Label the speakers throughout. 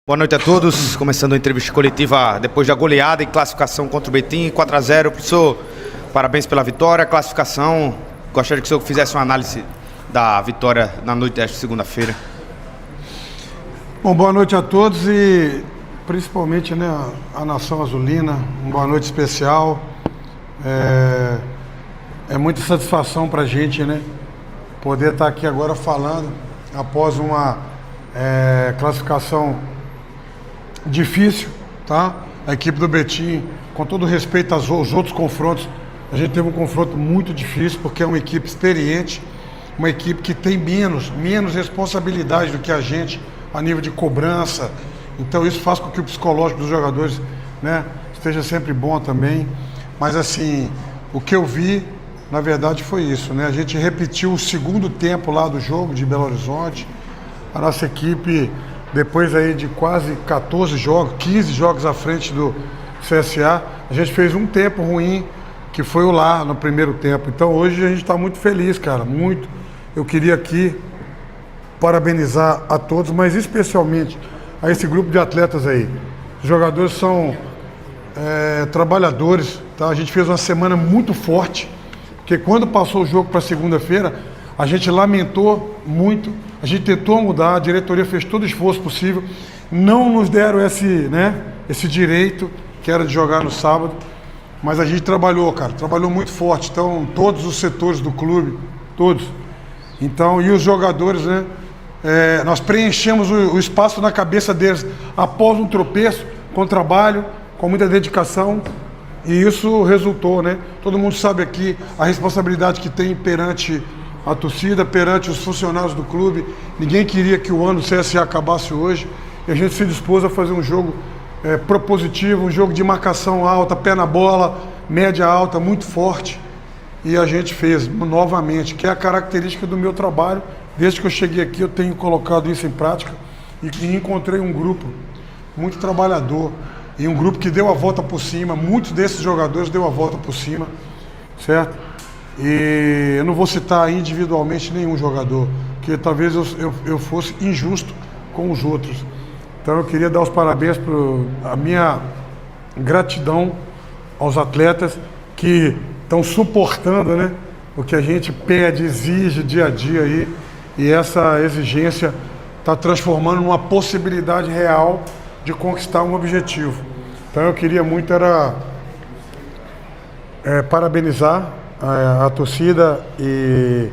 Speaker 1: Boa noite a todos, começando a entrevista coletiva depois da goleada em classificação contra o Betim, 4-0. Professor, parabéns pela vitória, classificação. Gostaria que o senhor fizesse uma análise da vitória na noite desta segunda-feira.
Speaker 2: Bom, boa noite a todos e principalmente, né, a nação azulina, uma boa noite especial. É muita satisfação para a gente, né, poder estar aqui agora falando após uma classificação difícil, tá? A equipe do Betim, com todo respeito aos outros confrontos, a gente teve um confronto muito difícil, porque é uma equipe experiente, uma equipe que tem menos responsabilidade do que a gente a nível de cobrança. Então isso faz com que o psicológico dos jogadores, né, esteja sempre bom também. Mas assim, o que eu vi, na verdade, foi isso, né? A gente repetiu o segundo tempo lá do jogo de Belo Horizonte. A nossa equipe, depois aí de quase 14 jogos, 15 jogos à frente do CSA, a gente fez um tempo ruim, que foi o lá no primeiro tempo. Então hoje a gente está muito feliz, cara, muito. Eu queria aqui parabenizar a todos, mas especialmente a esse grupo de atletas aí. Os jogadores são trabalhadores, tá? A gente fez uma semana muito forte, porque quando passou o jogo para segunda-feira, a gente lamentou muito, a gente tentou mudar, a diretoria fez todo o esforço possível, não nos deram esse direito, que era de jogar no sábado, mas a gente trabalhou, cara, trabalhou muito forte. Então, todos os setores do clube, todos. Então, e os jogadores, né, nós preenchemos o espaço na cabeça deles após um tropeço, com trabalho, com muita dedicação, e isso resultou, né? Todo mundo sabe aqui a responsabilidade que tem perante a torcida, perante os funcionários do clube. Ninguém queria que o ano do CSA acabasse hoje, e a gente se dispôs a fazer um jogo propositivo, um jogo de marcação alta, pé na bola, média alta, muito forte, e a gente fez novamente, que é a característica do meu trabalho. Desde que eu cheguei aqui eu tenho colocado isso em prática, e encontrei um grupo muito trabalhador, e um grupo que deu a volta por cima. Muitos desses jogadores deu a volta por cima, certo? E eu não vou citar individualmente nenhum jogador, porque talvez eu fosse injusto com os outros. Então eu queria dar os parabéns, a minha gratidão aos atletas que estão suportando, né, o que a gente pede, exige dia a dia aí, e essa exigência está transformando numa possibilidade real de conquistar um objetivo. Então eu queria muito parabenizar a torcida, e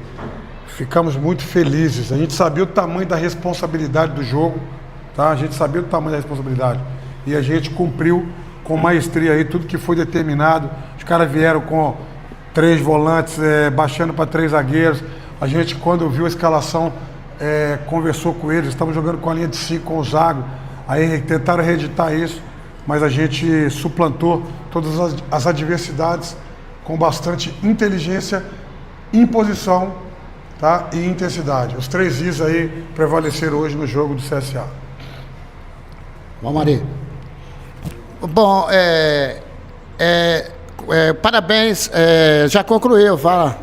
Speaker 2: ficamos muito felizes. A gente sabia o tamanho da responsabilidade do jogo, tá? A gente sabia o tamanho da responsabilidade, e a gente cumpriu com maestria aí tudo que foi determinado. Os caras vieram com 3 volantes, baixando para 3 zagueiros. A gente, quando viu a escalação, conversou com eles. Estamos jogando com a linha de 5 com o Zago, aí tentaram reeditar isso, mas a gente suplantou todas as adversidades com bastante inteligência, imposição, tá? E intensidade. Os 3 Is aí prevaleceram hoje no jogo do CSA.
Speaker 3: Vamos, Mari. Bom, parabéns, já concluiu, fala.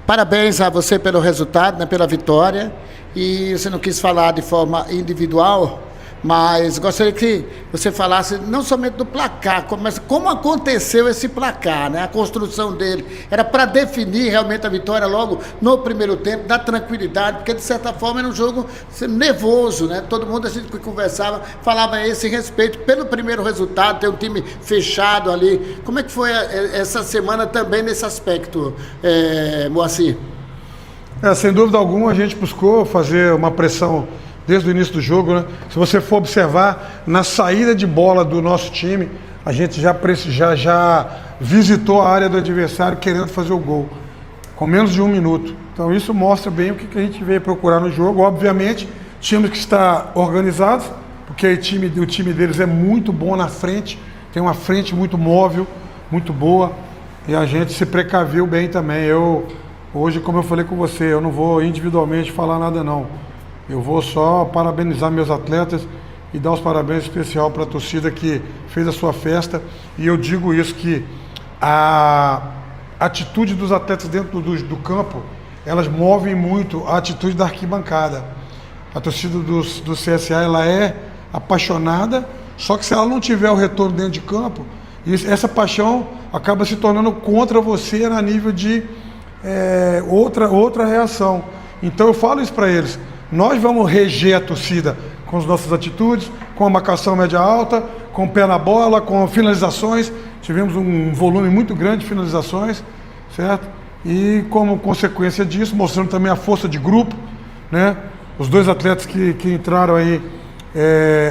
Speaker 3: Parabéns a você pelo resultado, né, pela vitória. E você não quis falar de forma individual, mas gostaria que você falasse não somente do placar, mas como aconteceu esse placar, né? A construção dele. Era para definir realmente a vitória logo no primeiro tempo, dar tranquilidade, porque de certa forma era um jogo nervoso, né? Todo mundo, a gente que conversava, falava a esse respeito pelo primeiro resultado, ter um time fechado ali. Como é que foi essa semana também nesse aspecto, Moacir?
Speaker 2: Sem dúvida alguma, a gente buscou fazer uma pressão desde o início do jogo, né? Se você for observar, na saída de bola do nosso time, a gente já visitou a área do adversário querendo fazer o gol, com menos de 1 minuto. Então isso mostra bem o que a gente veio procurar no jogo. Obviamente, tínhamos que estar organizados, porque o time deles é muito bom na frente, tem uma frente muito móvel, muito boa, e a gente se precaviu bem também. Hoje, como eu falei com você, eu não vou individualmente falar nada não. Eu vou só parabenizar meus atletas e dar os parabéns especial para a torcida que fez a sua festa. E eu digo isso, que a atitude dos atletas dentro do campo, elas movem muito a atitude da arquibancada. A torcida do CSA, ela é apaixonada, só que se ela não tiver o retorno dentro de campo, essa paixão acaba se tornando contra você a nível de outra reação. Então eu falo isso para eles, nós vamos reger a torcida com as nossas atitudes, com a marcação média-alta, com o pé na bola, com finalizações. Tivemos um volume muito grande de finalizações, certo? E como consequência disso, mostrando também a força de grupo, né? Os dois atletas que entraram aí,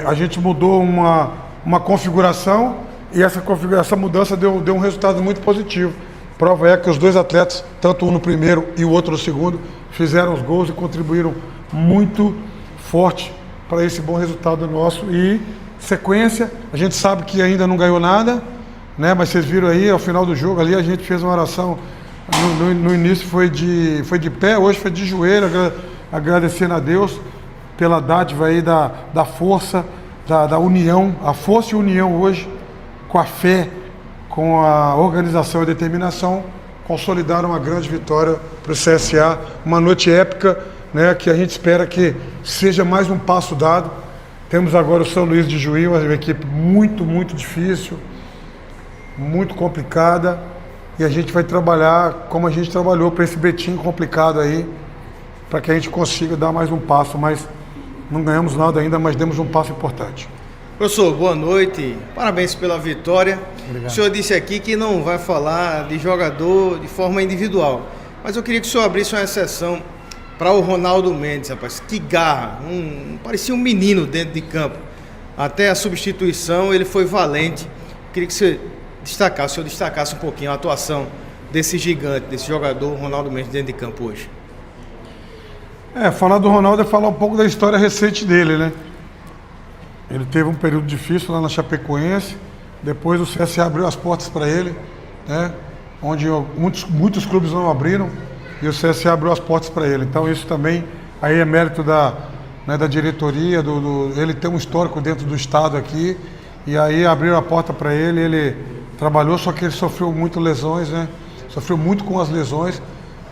Speaker 2: a gente mudou uma configuração e essa mudança deu um resultado muito positivo. Prova é que os dois atletas, tanto um no primeiro e o outro no segundo, fizeram os gols e contribuíram muito forte para esse bom resultado nosso. E sequência, a gente sabe que ainda não ganhou nada, né? Mas vocês viram aí, ao final do jogo ali, a gente fez uma oração, no início foi de pé, hoje foi de joelho, agradecendo a Deus pela dádiva aí da força, da união, a força e união hoje, com a fé, com a organização e determinação, consolidaram uma grande vitória para o CSA, uma noite épica, né, que a gente espera que seja mais um passo dado. Temos agora o São Luís de Juí, uma equipe muito, muito difícil, muito complicada, e a gente vai trabalhar como a gente trabalhou para esse Betim complicado aí, para que a gente consiga dar mais um passo, mas não ganhamos nada ainda, mas demos um passo importante.
Speaker 4: Professor, boa noite, parabéns pela vitória.
Speaker 2: Obrigado.
Speaker 4: O senhor disse aqui que não vai falar de jogador de forma individual, mas eu queria que o senhor abrisse uma exceção para o Ronaldo Mendes, rapaz. Que garra, parecia um menino dentro de campo. Até a substituição ele foi valente. Eu queria que o senhor destacasse um pouquinho a atuação desse gigante, desse jogador Ronaldo Mendes dentro de campo hoje.
Speaker 2: Falar do Ronaldo é falar um pouco da história recente dele, né? Ele teve um período difícil lá na Chapecoense, depois o CSA abriu as portas para ele, né? Onde muitos clubes não abriram, e o CSA abriu as portas para ele. Então isso também aí é mérito da diretoria, ele tem um histórico dentro do estado aqui, e aí abriram a porta para ele trabalhou, só que ele sofreu muito lesões, né? Sofreu muito com as lesões,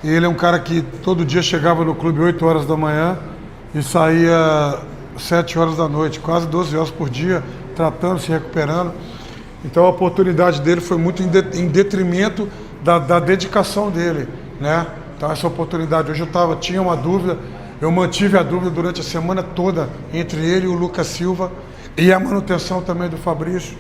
Speaker 2: e ele é um cara que todo dia chegava no clube 8 horas da manhã e saía 7 horas da noite, quase 12 horas por dia, tratando, se recuperando. Então a oportunidade dele foi muito em detrimento da dedicação dele, né? Então essa oportunidade, hoje tinha uma dúvida, eu mantive a dúvida durante a semana toda entre ele e o Lucas Silva, e a manutenção também do Fabrício.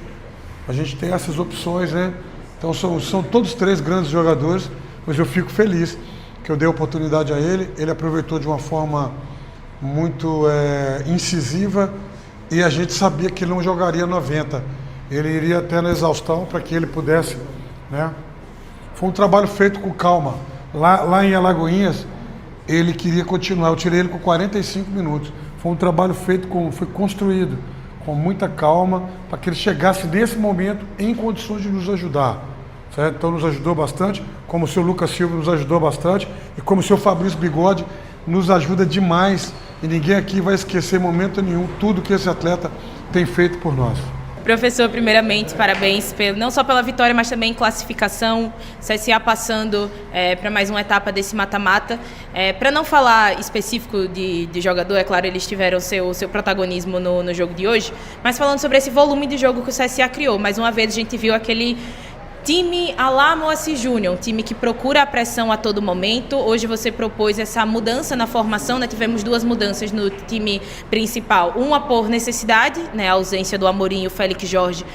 Speaker 2: A gente tem essas opções, né? Então são todos 3 grandes jogadores, mas eu fico feliz que eu dei a oportunidade a ele aproveitou de uma forma muito incisiva, e a gente sabia que ele não jogaria 90, ele iria até na exaustão para que ele pudesse, né? Foi um trabalho feito com calma. Lá em Alagoinhas, ele queria continuar, eu tirei ele com 45 minutos. Foi um trabalho feito, foi construído com muita calma, para que ele chegasse nesse momento em condições de nos ajudar. Certo? Então nos ajudou bastante, como o seu Lucas Silva nos ajudou bastante, e como o seu Fabrício Bigode nos ajuda demais, e ninguém aqui vai esquecer em momento nenhum tudo que esse atleta tem feito por nós.
Speaker 5: Professor, primeiramente, parabéns não só pela vitória, mas também classificação, CSA passando para mais uma etapa desse mata-mata. Para não falar específico de jogador, é claro, eles tiveram seu protagonismo no jogo de hoje, mas falando sobre esse volume de jogo que o CSA criou, mais uma vez a gente viu aquele time à la Moacir Júnior, um time que procura a pressão a todo momento. Hoje você propôs essa mudança na formação, né? Tivemos 2 mudanças no time principal. Uma por necessidade, né? A ausência do Amorim e o Félix Jorge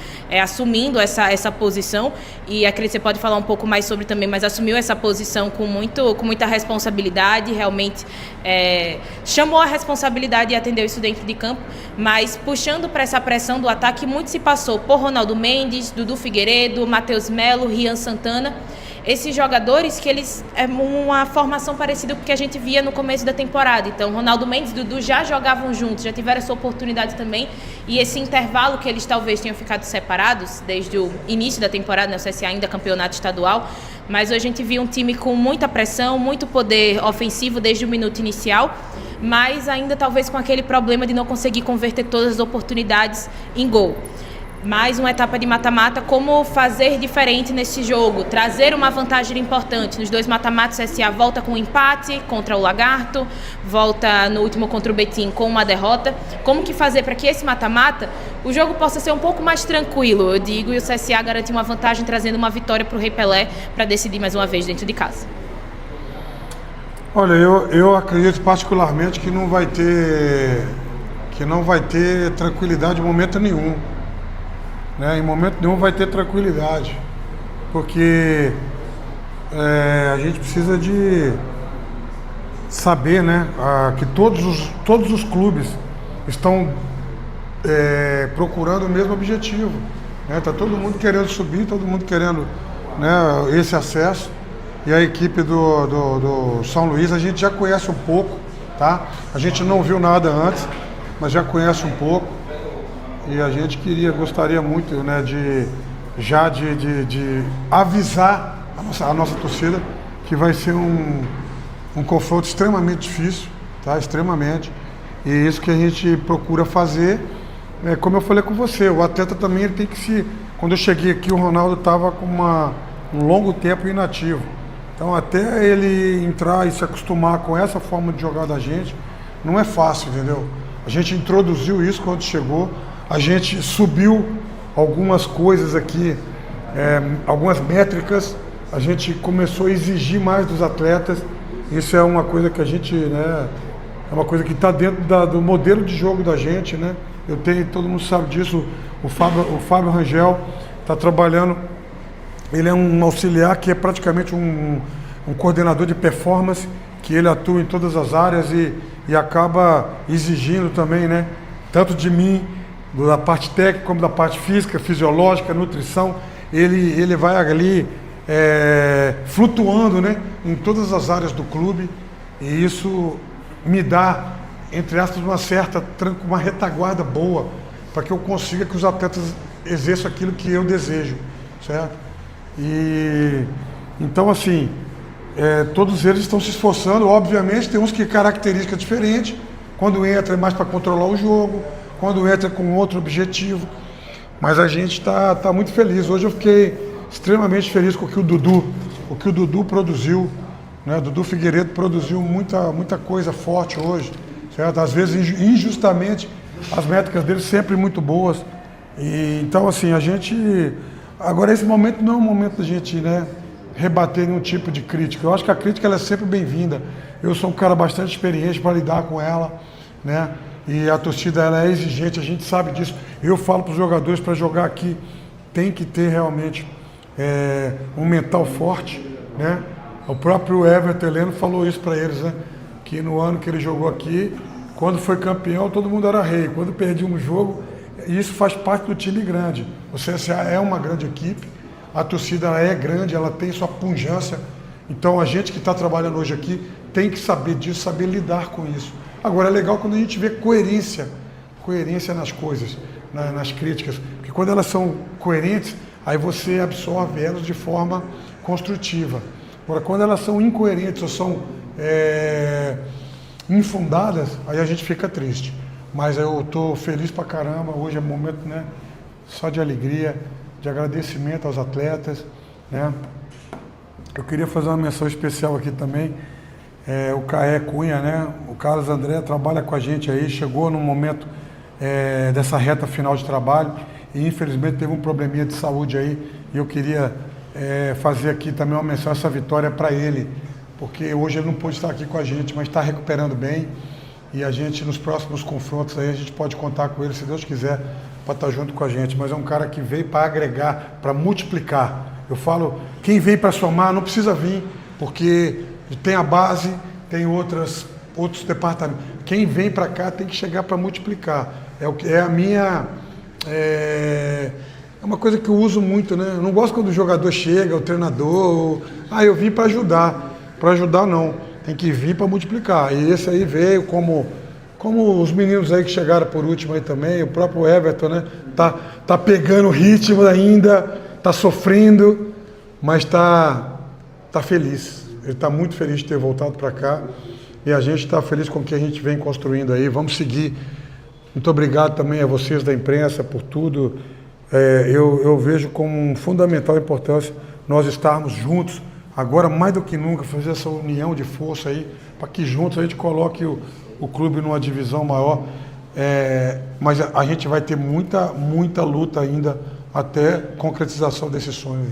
Speaker 5: assumindo essa posição. E acredito que você pode falar um pouco mais sobre também, mas assumiu essa posição com muita responsabilidade, realmente chamou a responsabilidade e atendeu isso dentro de campo. Mas puxando para essa pressão do ataque, muito se passou por Ronaldo Mendes, Dudu Figueiredo, Matheus Melo, Rian Santana, esses jogadores que eles uma formação parecida com o que a gente via no começo da temporada. Então, Ronaldo Mendes e Dudu já jogavam juntos, já tiveram essa oportunidade também, e esse intervalo que eles talvez tenham ficado separados desde o início da temporada, né, o CSA ainda campeonato estadual, mas hoje a gente viu um time com muita pressão, muito poder ofensivo desde o minuto inicial, mas ainda talvez com aquele problema de não conseguir converter todas as oportunidades em gol. mais uma etapa de mata-mata, como fazer diferente nesse jogo, trazer uma vantagem importante. Nos 2 mata-matas, o CSA volta com um empate contra o Lagarto, volta no último contra o Betim com uma derrota. Como que fazer para que esse mata-mata, o jogo possa ser um pouco mais tranquilo, eu digo, e o CSA garantir uma vantagem trazendo uma vitória para o Rei Pelé para decidir mais uma vez dentro de casa?
Speaker 2: Olha, eu acredito particularmente que não vai ter tranquilidade em momento nenhum. Né? Em momento nenhum vai ter tranquilidade, porque a gente precisa de saber, né, que todos os clubes estão procurando o mesmo objetivo. Né? Tá todo mundo querendo subir, todo mundo querendo, né, esse acesso. E a equipe do São Luís a gente já conhece um pouco, tá? A gente não viu nada antes, mas já conhece um pouco. E a gente gostaria muito, né, de avisar a nossa torcida que vai ser um confronto extremamente difícil, tá? Extremamente. E isso que a gente procura fazer, como eu falei com você, o atleta também ele tem que se... Quando eu cheguei aqui, o Ronaldo estava com um longo tempo inativo. Então, até ele entrar e se acostumar com essa forma de jogar da gente, não é fácil, entendeu? A gente introduziu isso quando chegou, a gente subiu algumas coisas aqui, algumas métricas, a gente começou a exigir mais dos atletas. Isso é uma coisa que a gente, né, é uma coisa que está dentro do modelo de jogo da gente, né? Todo mundo sabe disso, o Fábio Rangel está trabalhando. Ele é um auxiliar que é praticamente um coordenador de performance, que ele atua em todas as áreas e acaba exigindo também, né, tanto de mim, da parte técnica, como da parte física, fisiológica, nutrição. Ele vai ali flutuando, né, em todas as áreas do clube, e isso me dá, entre aspas, uma retaguarda boa, para que eu consiga que os atletas exerçam aquilo que eu desejo, certo? E então, assim, todos eles estão se esforçando. Obviamente tem uns que característica diferente, quando entra é mais para controlar o jogo, quando entra com outro objetivo, mas a gente está muito feliz. Hoje eu fiquei extremamente feliz com o que o Dudu produziu, né? O Dudu Figueiredo produziu muita coisa forte hoje, certo? Às vezes injustamente, as métricas dele sempre muito boas. E então, assim, a gente... Agora, esse momento não é um momento da gente, né, rebater nenhum tipo de crítica. Eu acho que a crítica ela é sempre bem-vinda. Eu sou um cara bastante experiente para lidar com ela, né? E a torcida ela é exigente, a gente sabe disso. Eu falo para os jogadores, para jogar aqui, tem que ter realmente um mental forte, né? O próprio Everton Heleno falou isso para eles, né? Que no ano que ele jogou aqui, quando foi campeão, todo mundo era rei. Quando perdia um jogo... E isso faz parte do time grande. O CSA é uma grande equipe, a torcida é grande, ela tem sua pujança. Então a gente que está trabalhando hoje aqui tem que saber disso, saber lidar com isso. Agora é legal quando a gente vê coerência nas coisas, nas críticas. Porque quando elas são coerentes, aí você absorve elas de forma construtiva. Agora quando elas são incoerentes ou são infundadas, aí a gente fica triste. Mas eu estou feliz pra caramba, hoje é um momento, né, só de alegria, de agradecimento aos atletas, né. Eu queria fazer uma menção especial aqui também, o Caé Cunha, né, o Carlos André trabalha com a gente aí, chegou num momento dessa reta final de trabalho e infelizmente teve um probleminha de saúde aí, e eu queria fazer aqui também uma menção a essa vitória para ele, porque hoje ele não pôde estar aqui com a gente, mas está recuperando bem. E a gente, nos próximos confrontos, aí a gente pode contar com ele, se Deus quiser, para estar junto com a gente. Mas é um cara que veio para agregar, para multiplicar. Eu falo, quem vem para somar não precisa vir, porque tem a base, tem outros departamentos. Quem vem para cá tem que chegar para multiplicar. É a minha... É uma coisa que eu uso muito, né? Eu não gosto quando o jogador chega, o treinador... eu vim para ajudar. Para ajudar, não. Tem que vir para multiplicar. E esse aí veio como os meninos aí que chegaram por último aí também, o próprio Everton, né? Tá pegando o ritmo ainda, tá sofrendo, mas tá feliz. Ele está muito feliz de ter voltado para cá. E a gente está feliz com o que a gente vem construindo aí. Vamos seguir. Muito obrigado também a vocês da imprensa por tudo. eu vejo como fundamental importância nós estarmos juntos, agora mais do que nunca, fazer essa união de força aí, para que juntos a gente coloque o clube numa divisão maior. Mas a gente vai ter muita luta ainda até concretização desse sonho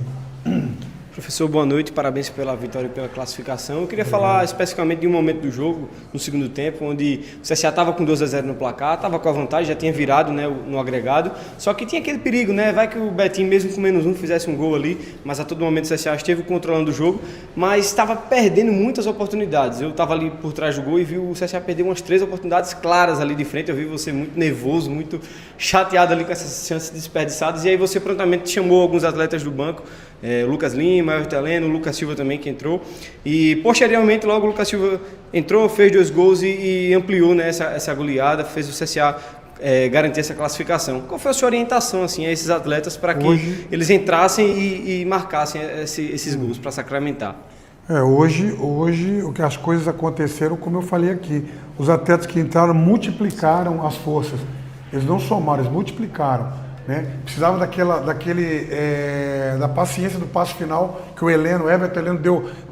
Speaker 2: aí.
Speaker 6: Professor, boa noite, parabéns pela vitória e pela classificação. Eu queria falar especificamente de um momento do jogo, no segundo tempo, onde o CSA estava com 2-0 no placar, estava com a vantagem, já tinha virado, né, no agregado, só que tinha aquele perigo, né, vai que o Betinho, mesmo com -1, fizesse um gol ali, mas a todo momento o CSA esteve controlando o jogo, mas estava perdendo muitas oportunidades. Eu estava ali por trás do gol e vi o CSA perder umas 3 oportunidades claras ali de frente. Eu vi você muito nervoso, muito chateado ali com essas chances desperdiçadas, e aí você prontamente chamou alguns atletas do banco, Lucas Lima, Everton Heleno, Lucas Silva também que entrou, e posteriormente logo o Lucas Silva entrou, fez 2 gols e ampliou, né, essa goleada, fez o CSA garantir essa classificação. Qual foi a sua orientação assim, a esses atletas para que eles entrassem e marcassem esses gols para sacramentar?
Speaker 2: Hoje o que as coisas aconteceram, como eu falei aqui, os atletas que entraram multiplicaram as forças, eles não somaram, eles multiplicaram. Né? Precisava da paciência do passo final que o Everton Heleno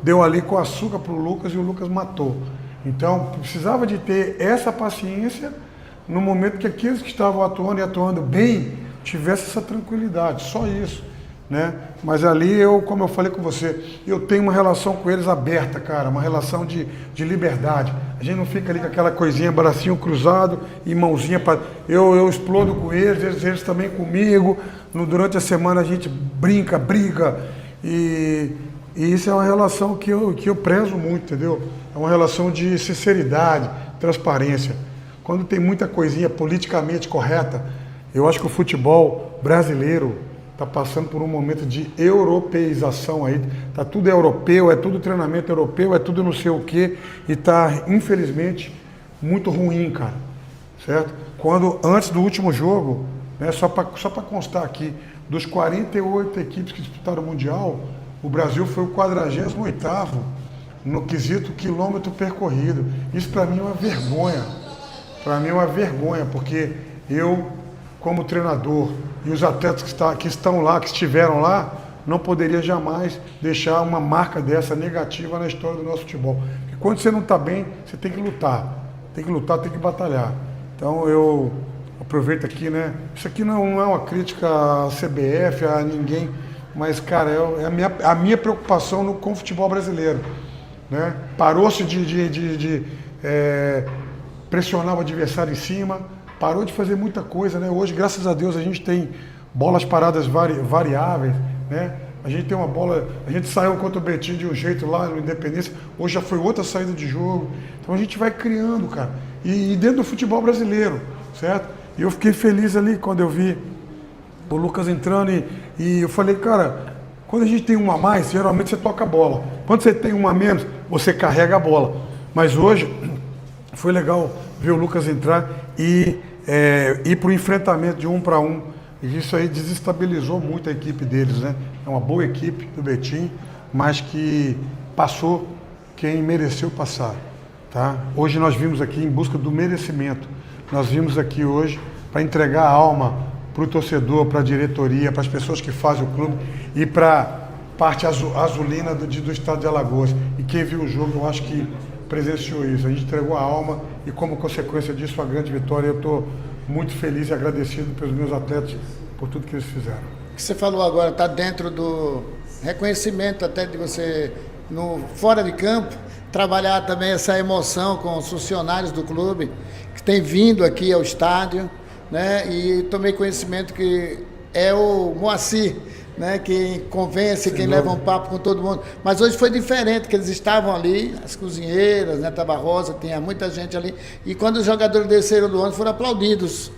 Speaker 2: deu ali com açúcar para o Lucas, e o Lucas matou. Então precisava de ter essa paciência no momento que aqueles que estavam atuando e atuando bem tivessem essa tranquilidade, só isso. Né? Mas ali como eu falei com você, eu tenho uma relação com eles aberta, cara, uma relação de liberdade. A gente não fica ali com aquela coisinha, bracinho cruzado e mãozinha para... Eu explodo com eles também comigo. Durante a semana a gente briga, e isso é uma relação que eu prezo muito, entendeu? É uma relação de sinceridade, transparência. Quando tem muita coisinha politicamente correta, eu acho que o futebol brasileiro está passando por um momento de europeização aí, está tudo europeu, é tudo treinamento europeu, é tudo não sei o quê, e está, infelizmente, muito ruim, cara, certo? Antes do último jogo, né, só para constar aqui, dos 48 equipes que disputaram o Mundial, o Brasil foi o 48º no quesito quilômetro percorrido. Isso para mim é uma vergonha, porque eu, como treinador, e os atletas que estão lá, que estiveram lá, não poderia jamais deixar uma marca dessa negativa na história do nosso futebol. Porque quando você não está bem, você tem que lutar, tem que batalhar. Então eu aproveito aqui, né? Isso aqui não é uma crítica à CBF, a ninguém, mas, cara, é a minha preocupação com o futebol brasileiro. Né? Parou-se de pressionar o adversário em cima, parou de fazer muita coisa, né? Hoje, graças a Deus, a gente tem bolas paradas variáveis, né? A gente tem uma bola, a gente saiu contra o Betinho de um jeito lá no Independência, hoje já foi outra saída de jogo. Então a gente vai criando, cara. E dentro do futebol brasileiro, certo? E eu fiquei feliz ali quando eu vi o Lucas entrando e eu falei, cara, quando a gente tem uma a mais, geralmente você toca a bola. Quando você tem uma a menos, você carrega a bola. Mas hoje foi legal ver o Lucas entrar e ir para o enfrentamento de 1 para 1, e isso aí desestabilizou muito a equipe deles, né? É uma boa equipe do Betim, mas que passou quem mereceu passar, tá? Hoje nós vimos aqui em busca do merecimento, nós vimos aqui hoje para entregar a alma para o torcedor, para a diretoria, para as pessoas que fazem o clube e para a parte azulina do estado de Alagoas. E quem viu o jogo, eu acho que presenciou isso. A gente entregou a alma e, como consequência disso, a grande vitória. Eu estou muito feliz e agradecido pelos meus atletas por tudo que eles fizeram.
Speaker 3: O que você falou agora está dentro do reconhecimento até de você, fora de campo, trabalhar também essa emoção com os funcionários do clube que têm vindo aqui ao estádio, né? E tomei conhecimento que é o Moacir, né, quem convence, quem leva um papo com todo mundo. Mas hoje foi diferente, que eles estavam ali, as cozinheiras, né, Tava Rosa, tinha muita gente ali, e quando os jogadores desceram do ônibus foram aplaudidos.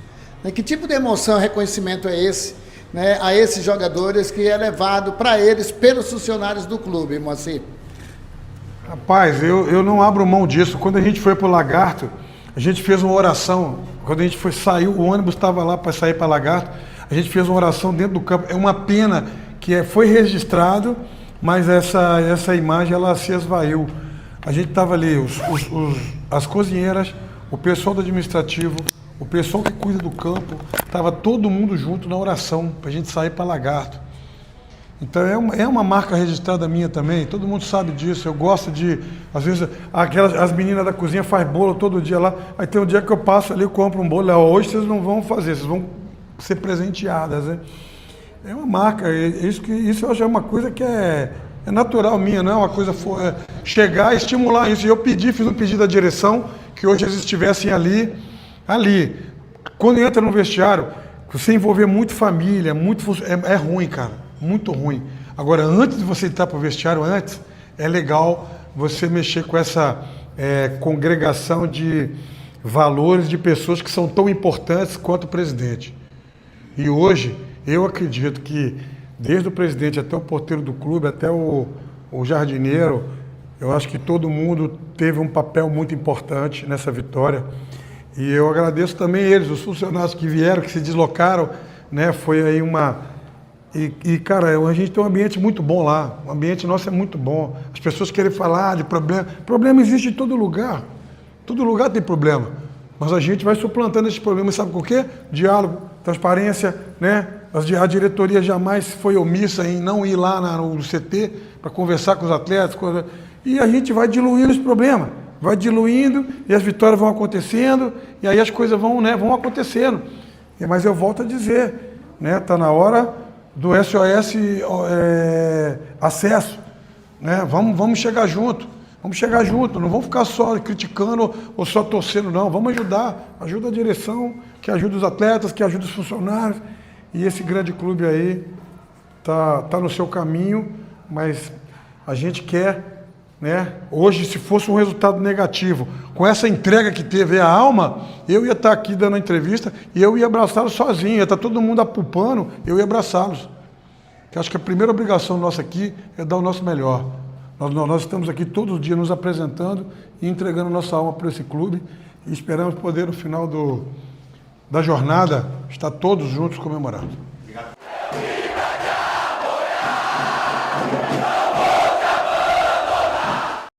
Speaker 3: Né? Que tipo de emoção, reconhecimento é esse, né, a esses jogadores que é levado para eles pelos funcionários do clube, Moacir?
Speaker 2: Rapaz, eu não abro mão disso. Quando a gente foi para o Lagarto, a gente fez uma oração. Quando a gente saiu, o ônibus estava lá para sair para Lagarto, a gente fez uma oração dentro do campo. É uma pena que foi registrado, mas essa imagem ela se esvaiu. A gente estava ali, as cozinheiras, o pessoal do administrativo, o pessoal que cuida do campo, estava todo mundo junto na oração, para a gente sair para Lagarto. Então é uma marca registrada minha também, todo mundo sabe disso. Eu gosto de, às vezes, as meninas da cozinha fazem bolo todo dia lá, aí tem um dia que eu passo ali, eu compro um bolo, hoje vocês não vão fazer, vocês vão ser presenteadas, né? É uma marca, isso eu acho é uma coisa que é natural minha, não é uma coisa chegar e estimular isso. E eu fiz um pedido à direção que hoje eles estivessem ali. Quando entra no vestiário, você envolver muito família, é ruim, cara. Muito ruim. Agora, antes de você entrar para o vestiário, é legal você mexer com essa congregação de valores de pessoas que são tão importantes quanto o presidente. E hoje, eu acredito que, desde o presidente até o porteiro do clube, até o jardineiro, eu acho que todo mundo teve um papel muito importante nessa vitória. E eu agradeço também eles, os funcionários que vieram, que se deslocaram, né? Foi aí cara, a gente tem um ambiente muito bom lá, o ambiente nosso é muito bom. As pessoas querem falar de problema. Problema existe em todo lugar tem problema. Mas a gente vai suplantando esses problemas, sabe com o quê? Diálogo, transparência, né? A diretoria jamais foi omissa em não ir lá no CT para conversar com os atletas, e a gente vai diluindo esse problema, vai diluindo e as vitórias vão acontecendo, e aí as coisas vão acontecendo. Mas eu volto a dizer, né? Tá na hora do SOS acesso, né? Vamos chegar junto, não vamos ficar só criticando ou só torcendo, não, vamos ajuda a direção, que ajuda os atletas, que ajuda os funcionários, e esse grande clube aí tá no seu caminho, mas a gente quer, né? Hoje, se fosse um resultado negativo, com essa entrega que teve a alma, eu ia estar aqui dando a entrevista e eu ia abraçá-los sozinho, ia estar todo mundo apupando, eu ia abraçá-los. Eu acho que a primeira obrigação nossa aqui é dar o nosso melhor. Nós estamos aqui todos os dias nos apresentando e entregando nossa alma para esse clube e esperamos poder, no final da jornada, estar todos juntos comemorando.